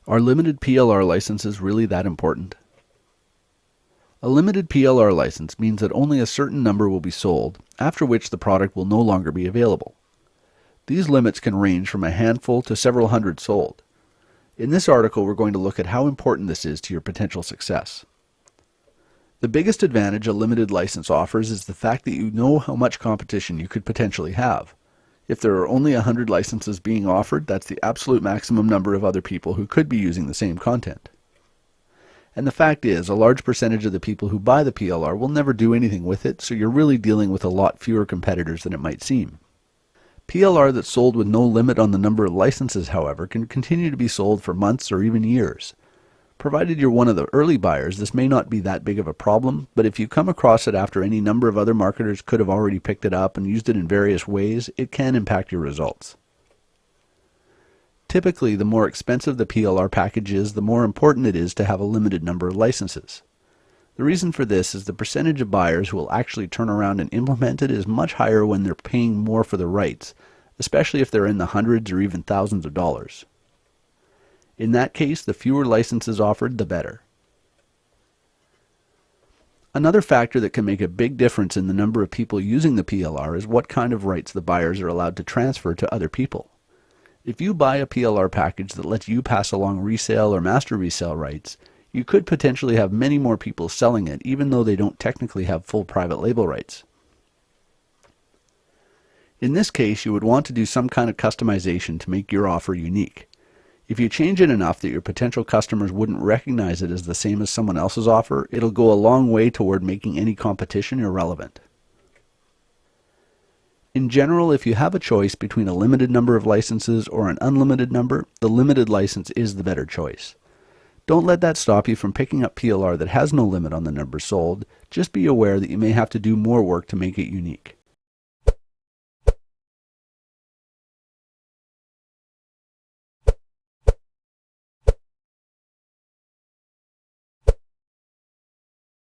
Are limited PLR licenses really that important? A limited PLR license means that only a certain number will be sold, after which the product will no longer be available. These limits can range from a handful to several hundred sold. In this article, we're going to look at how important this is to your potential success. The biggest advantage a limited license offers is the fact that you know how much competition you could potentially have. If there are only 100 licenses being offered, that's the absolute maximum number of other people who could be using the same content. And the fact is, a large percentage of the people who buy the PLR will never do anything with it, so you're really dealing with a lot fewer competitors than it might seem. PLR that's sold with no limit on the number of licenses, however, can continue to be sold for months or even years. Provided you're one of the early buyers, this may not be that big of a problem, but if you come across it after any number of other marketers could have already picked it up and used it in various ways, it can impact your results. Typically, the more expensive the PLR package is, the more important it is to have a limited number of licenses. The reason for this is the percentage of buyers who will actually turn around and implement it is much higher when they're paying more for the rights, especially if they're in the hundreds or even thousands of dollars. In that case, the fewer licenses offered, the better. Another factor that can make a big difference in the number of people using the PLR is what kind of rights the buyers are allowed to transfer to other people. If you buy a PLR package that lets you pass along resale or master resale rights, you could potentially have many more people selling it even though they don't technically have full private label rights. In this case, you would want to do some kind of customization to make your offer unique. If you change it enough that your potential customers wouldn't recognize it as the same as someone else's offer, it'll go a long way toward making any competition irrelevant. In general, if you have a choice between a limited number of licenses or an unlimited number, the limited license is the better choice. Don't let that stop you from picking up PLR that has no limit on the number sold. Just be aware that you may have to do more work to make it unique.